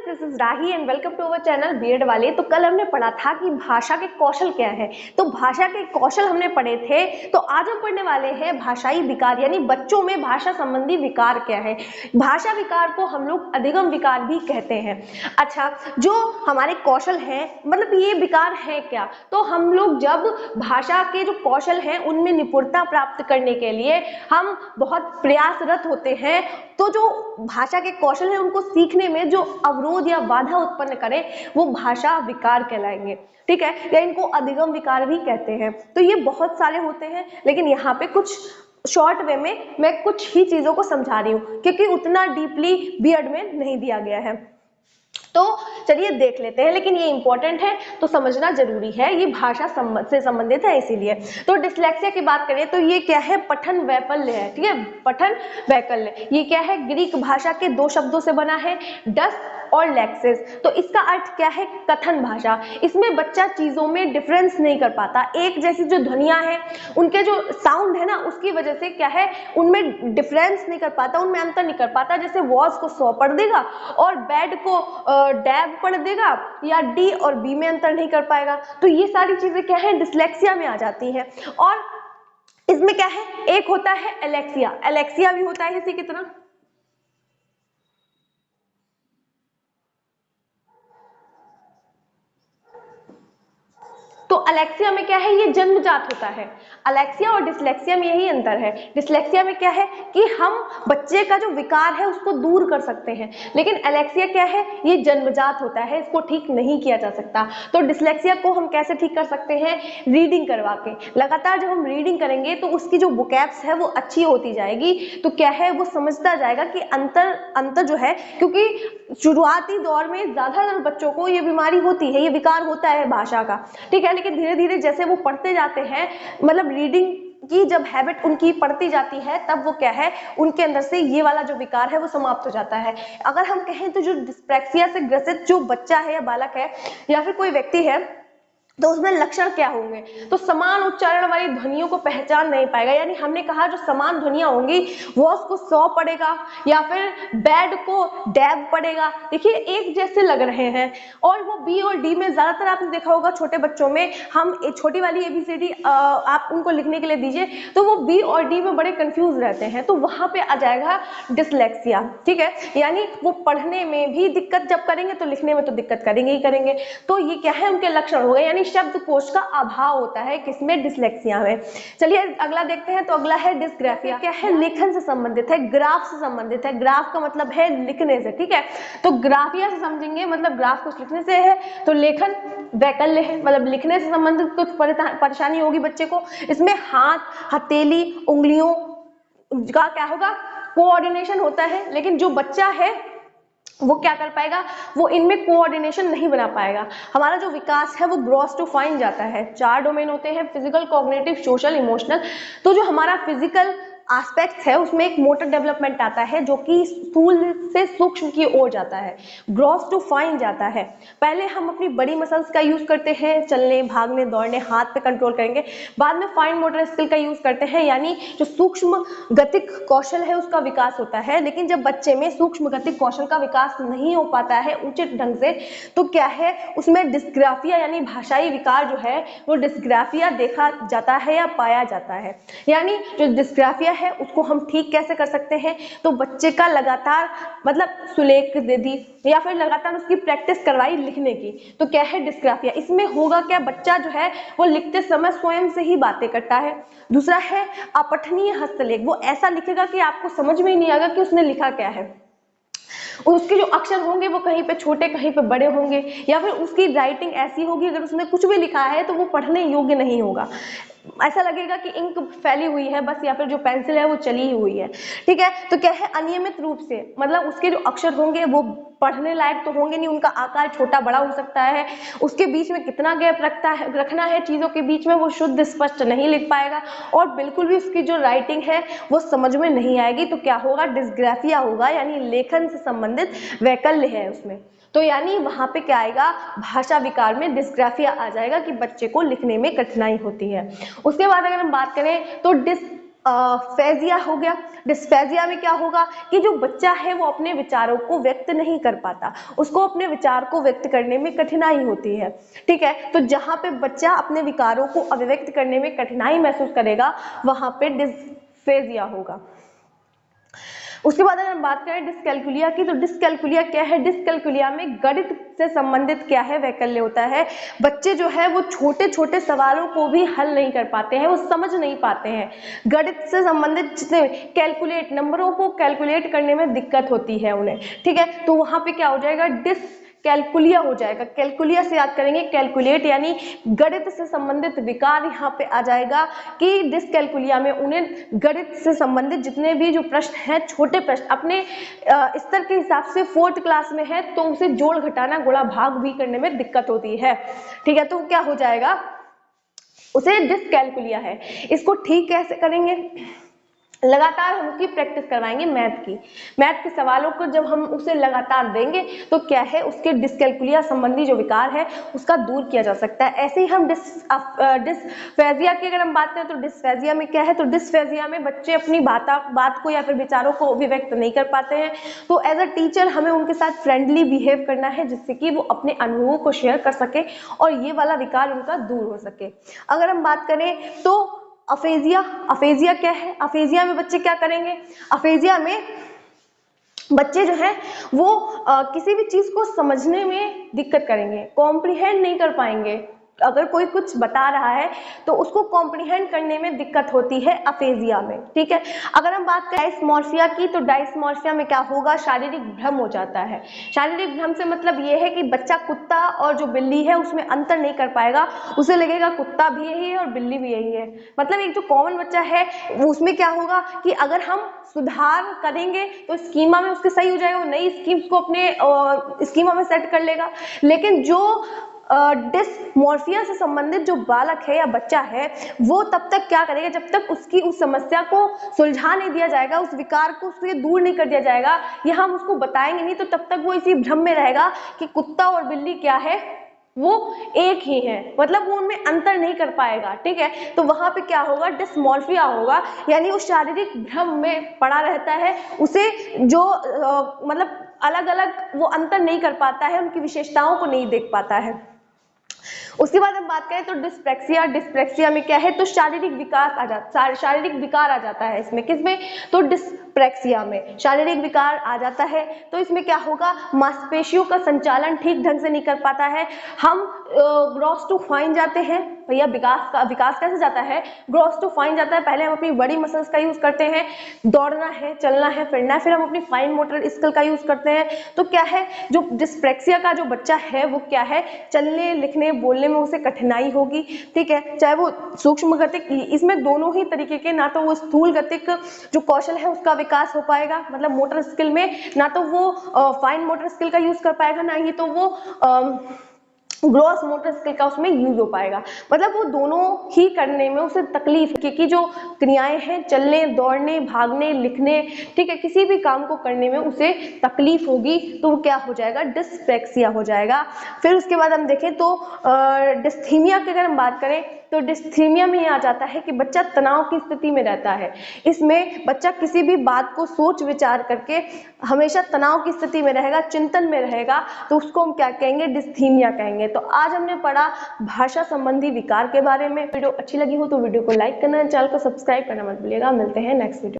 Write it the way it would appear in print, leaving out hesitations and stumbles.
This is Rahi and welcome to our channel BEd वाले। तो कल हमने पढ़ा था कि भाषा के कौशल क्या है। तो भाषा के कौशल हमने पढ़े थे। तो आज हम पढ़ने वाले हैं भाषाई विकार, यानी बच्चों में भाषा संबंधी विकार क्या है। भाषा विकार को हम लोग अधिगम विकार भी कहते हैं। अच्छा, जो हमारे कौशल हैं, मतलब ये विकार है क्या, तो हम लोग जब भाषा के जो कौशल हैं उनमें निपुणता प्राप्त करने के लिए हम बहुत प्रयासरत होते हैं, तो जो भाषा के कौशल है उनको सीखने में जो अवरोध या बाधा उत्पन्न करें वो भाषा विकार कहलाएंगे। ठीक है, या इनको अधिगम विकार भी कहते हैं। तो ये बहुत सारे होते हैं, लेकिन यहाँ पे कुछ शॉर्ट वे में मैं कुछ ही चीजों को समझा रही हूँ, क्योंकि उतना डीपली बीएड में नहीं दिया गया है। तो चलिए देख लेते हैं, लेकिन ये इंपॉर्टेंट है तो समझना जरूरी है, ये भाषा से संबंधित है इसीलिए। तो डिस्लेक्सिया की बात करें तो ये क्या है, पठन वैफल्य है। ठीक है, पठन वैकल्य ये क्या है, ग्रीक भाषा के दो शब्दों से बना है, डस और लेक्सिस। तो इसका अर्थ क्या है, कथन भाषा। इसमें बच्चा चीजों में डिफरेंस नहीं कर पाता, एक जैसी जो ध्वनियां हैं उनके जो साउंड है ना उसकी वजह से क्या है, उनमें डिफरेंस नहीं कर पाता, उनमें अंतर नहीं कर पाता। जैसे वॉज को सौ पढ़ देगा और बैड को डैब पढ़ देगा, या डी और बी में अंतर नहीं कर पाएगा। तो ये सारी चीजें क्या है, डिस्लेक्सिया में आ जाती हैं। और इसमें क्या है, एक होता है एलेक्सिया, एलेक्सिया भी होता है इसी की तरह। तो अलेक्सिया में क्या है, ये जन्मजात होता है। अलेक्सिया और डिस्लेक्सिया में यही अंतर है। डिस्लेक्सिया में क्या है कि हम बच्चे का जो विकार है उसको दूर कर सकते हैं, लेकिन अलेक्सिया क्या है, ये जन्मजात होता है, इसको ठीक नहीं किया जा सकता। तो डिस्लेक्सिया को हम कैसे ठीक कर सकते हैं, रीडिंग करवा के। लगातार जब हम रीडिंग करेंगे तो उसकी जो वोकैब्स है वो अच्छी होती जाएगी। तो क्या है, वो समझता जाएगा कि अंतर जो है, क्योंकि शुरुआती दौर में ज्यादातर बच्चों को ये बीमारी होती है, ये विकार होता है भाषा का। ठीक है, लेकिन धीरे धीरे जैसे वो पढ़ते जाते हैं, मतलब रीडिंग की जब हैबिट उनकी पड़ती जाती है, तब वो क्या है, उनके अंदर से ये वाला जो विकार है वो समाप्त हो जाता है। अगर हम कहें तो जो डिस्प्रैक्सिया से ग्रसित जो बच्चा है या बालक है या फिर कोई व्यक्ति है, तो उसमें लक्षण क्या होंगे, तो समान उच्चारण वाली ध्वनियों को पहचान नहीं पाएगा। यानी हमने कहा जो समान ध्वनियां होंगी, वॉस को सौ पड़ेगा या फिर बैड को डैब पड़ेगा। देखिए एक जैसे लग रहे हैं, और वो बी और डी में ज्यादातर आपने देखा होगा छोटे बच्चों में, हम छोटी वाली एबीसीडी आप उनको लिखने के लिए दीजिए तो वो बी और डी में बड़े कंफ्यूज रहते हैं, तो वहां पे आ जाएगा डिस्लेक्सिया। ठीक है, यानी वो पढ़ने में भी दिक्कत जब करेंगे तो लिखने में तो दिक्कत करेंगे ही करेंगे। तो ये क्या है, उनके लक्षण हो गए, यानी शब्दकोश का अभाव होता है किसमें, डिस्लेक्सिया में। चलिए अगला देखते हैं। तो अगला है डिस्ग्राफिया। क्या है, लेखन से संबंधित है, ग्राफ से संबंधित है। ग्राफ का मतलब है लिखने से। ठीक है, तो ग्राफिया से समझेंगे, मतलब ग्राफ कुछ लिखने से है, तो लेखन वैकल्य है, मतलब लिखने से संबंधित कुछ परेशानी होगी बच्चे को। इसमें हाथ, हथेली, उंगलियों का क्या होगा, कोऑर्डिनेशन होता है, लेकिन जो बच्चा है वो क्या कर पाएगा, वो इनमें कोऑर्डिनेशन नहीं बना पाएगा। हमारा जो विकास है वो ग्रॉस टू फाइन जाता है। 4 डोमेन होते हैं, फिजिकल, कॉग्निटिव, सोशल, इमोशनल। तो जो हमारा फिजिकल एस्पेक्ट्स है उसमें एक मोटर डेवलपमेंट आता है जो कि स्थूल से सूक्ष्म की ओर जाता है, ग्रॉस टू फाइन जाता है। पहले हम अपनी बड़ी मसल्स का यूज करते हैं, चलने, भागने, दौड़ने, हाथ पे कंट्रोल करेंगे। बाद में फाइन मोटर स्किल का यूज करते हैं, यानी जो सूक्ष्म गतिक कौशल है उसका विकास होता है। लेकिन जब बच्चे में सूक्ष्म गतिक कौशल का विकास नहीं हो पाता है उचित ढंग से, तो क्या है, उसमें डिस्ग्राफिया यानी भाषाई विकार जो है वो डिस्ग्राफिया देखा जाता है या पाया जाता है। यानी जो डिस्ग्राफिया है उसको हम ठीक कैसे कर सकते हैं, तो बच्चे का लगातार मतलब सुलेख दे दी या फिर लगातार उसकी प्रैक्टिस करवाई लिखने की, तो क्या है डिस्ग्राफिया। इसमें होगा क्या, बच्चा जो है वो लिखते समय स्वयं से ही बातें करता है। दूसरा है अपठनीय हस्तलेख, वो ऐसा लिखेगा कि आपको समझ में ही नहीं आएगा कि उसने लिखा क्या है। उसके जो अक्षर होंगे वो कहीं पे छोटे कहीं पे बड़े होंगे, या फिर उसकी राइटिंग ऐसी होगी अगर उसने कुछ भी लिखा है तो वो पढ़ने योग्य नहीं होगा, ऐसा लगेगा कि इंक फैली हुई है बस, या फिर जो पेंसिल है वो चली हुई है। ठीक है, तो क्या है, अनियमित रूप से, मतलब उसके जो अक्षर होंगे वो पढ़ने लायक तो होंगे नहीं, उनका आकार छोटा बड़ा हो सकता है, उसके बीच में कितना गैप रखना है चीजों के बीच में, वो शुद्ध स्पष्ट नहीं लिख पाएगा, और बिल्कुल भी उसकी जो राइटिंग है वो समझ में नहीं आएगी। तो क्या होगा, डिस्ग्राफिया होगा, यानी लेखन से संबंधित वैकल्य है उसमें। तो यानी वहां पे क्या आएगा, भाषा विकार में डिस्ग्राफिया आ जाएगा कि बच्चे को लिखने में कठिनाई होती है। उसके बाद अगर हम बात करें तो फेजिया हो गया। डिस्फेजिया में क्या होगा कि जो बच्चा है वो अपने विचारों को व्यक्त नहीं कर पाता, उसको अपने विचार को व्यक्त करने में कठिनाई होती है, ठीक है। तो जहाँ पे बच्चा अपने विकारों को अभिव्यक्त करने में कठिनाई महसूस करेगा वहां पे डिस्फेजिया होगा। उसके बाद अगर हम बात करें डिस्कैल्कुलिया की, तो डिस्कैल्कुलिया क्या है? डिस्कैल्कुलिया में गणित से संबंधित क्या है? वैकल्य होता है। बच्चे जो है वो छोटे छोटे सवालों को भी हल नहीं कर पाते हैं, वो समझ नहीं पाते हैं। गणित से संबंधित जितने कैलकुलेट, नंबरों को कैलकुलेट करने में दिक्कत होती है उन्हें, ठीक है। तो वहां पे क्या हो जाएगा? कैलकुलिया हो जाएगा। कैलकुलिया से याद करेंगे, कैलकुलेट यानी गणित से संबंधित विकार यहाँ पे आ जाएगा कि डिस्कैल्कुलिया में उन्हें गणित से संबंधित जितने भी जो प्रश्न हैं, छोटे प्रश्न अपने स्तर के हिसाब से 4th क्लास में है तो उसे जोड़ घटाना गुणा भाग भी करने में दिक्कत होती है, ठीक है। तो क्या हो जाएगा? उसे डिस्कैल्कुलिया है। इसको ठीक कैसे करेंगे? लगातार हम उसकी प्रैक्टिस करवाएंगे मैथ के सवालों को जब हम उसे लगातार देंगे तो क्या है, उसके डिस्कैल्कुलिया संबंधी जो विकार है उसका दूर किया जा सकता है। ऐसे ही हम डिस्फेजिया की अगर हम बात करें तो डिस्फेजिया में क्या है? तो डिस्फेजिया में बच्चे अपनी बात को या फिर विचारों को अभिव्यक्त नहीं कर पाते हैं। तो एज अ टीचर हमें उनके साथ फ्रेंडली बिहेव करना है जिससे कि वो अपने अनुभवों को शेयर कर सके और ये वाला विकार उनका दूर हो सके। अगर हम बात करें तो अफेजिया क्या है? अफेजिया में बच्चे क्या करेंगे? अफेजिया में बच्चे जो है वो किसी भी चीज को समझने में दिक्कत करेंगे, कॉम्प्रिहेंड नहीं कर पाएंगे। अगर कोई कुछ बता रहा है तो उसको कॉम्प्रिहेंड करने में दिक्कत होती है अफेजिया में, ठीक है। अगर हम बात करें डायस्मॉर्फिया की, तो डायस्मॉर्फिया में क्या होगा? शारीरिक भ्रम हो जाता है। शारीरिक भ्रम से मतलब ये है कि बच्चा कुत्ता और जो बिल्ली है उसमें अंतर नहीं कर पाएगा, उसे लगेगा कुत्ता भी यही है और बिल्ली भी यही है। मतलब एक जो कॉमन बच्चा है उसमें क्या होगा कि अगर हम सुधार करेंगे तो स्कीमा में उसके सही हो जाएगा, वो नई स्कीम्स को अपने स्कीमा में सेट कर लेगा। लेकिन जो डिस्मॉर्फिया से संबंधित जो बालक है या बच्चा है वो तब तक क्या करेगा जब तक उसकी उस समस्या को सुलझा नहीं दिया जाएगा, उस विकार को उससे दूर नहीं कर दिया जाएगा या हम उसको बताएंगे नहीं, तो तब तक वो इसी भ्रम में रहेगा कि कुत्ता और बिल्ली क्या है, वो एक ही है। मतलब वो उनमें अंतर नहीं कर पाएगा, ठीक है। तो वहां पे क्या होगा? डिस्मॉर्फिया होगा, यानी उस शारीरिक भ्रम में पड़ा रहता है, उसे जो मतलब अलग अलग वो अंतर नहीं कर पाता है, उनकी विशेषताओं को नहीं देख पाता है। उसके बाद हम बात करें तो डिस्प्रेक्सिया में क्या है? तो शारीरिक विकार आ जाता है इसमें। किसमें? तो डिस्प्रेक्सिया में शारीरिक विकार आ जाता है। तो इसमें क्या होगा? मांसपेशियों का संचालन ठीक ढंग से नहीं कर पाता है। हम ग्रॉस टू फाइन जाते हैं। भैया विकास कैसे जाता है? ग्रॉस टू फाइन जाता है। पहले हम अपनी बड़ी मसल्स का यूज करते हैं, दौड़ना है, चलना है, फिरना है, फिर हम अपनी फाइन मोटर स्किल का यूज करते हैं। तो क्या है, जो डिस्प्रेक्सिया का जो बच्चा है वो क्या है, चलने, लिखने, बोलने में उसे कठिनाई होगी, ठीक है। चाहे वो सूक्ष्म गतिक, इसमें दोनों ही तरीके के, ना तो वो स्थूल गतिक जो कौशल है उसका विकास हो पाएगा, मतलब मोटर स्किल में, ना तो वो फाइन मोटर स्किल का यूज कर पाएगा, ना ही तो वो ग्रॉस मोटर स्किल का उसमें यूज हो पाएगा। मतलब वो दोनों ही करने में उसे तकलीफ, क्योंकि जो क्रियाएं हैं चलने, दौड़ने, भागने, लिखने, ठीक है, किसी भी काम को करने में उसे तकलीफ होगी, तो वो क्या हो जाएगा? डिस्प्रेक्सिया हो जाएगा। फिर उसके बाद हम देखें तो डिस्थीमिया की अगर हम बात करें तो डिस्थीमिया में यह आ जाता है कि बच्चा तनाव की स्थिति में रहता है। इसमें बच्चा किसी भी बात को सोच विचार करके हमेशा तनाव की स्थिति में रहेगा, चिंतन में रहेगा, तो उसको हम क्या कहेंगे? डिस्थीमिया कहेंगे। तो आज हमने पढ़ा भाषा संबंधी विकार के बारे में। वीडियो अच्छी लगी हो तो वीडियो को लाइक करना, चैनल को सब्सक्राइब करना मत भूलिएगा। मिलते हैं नेक्स्ट वीडियो।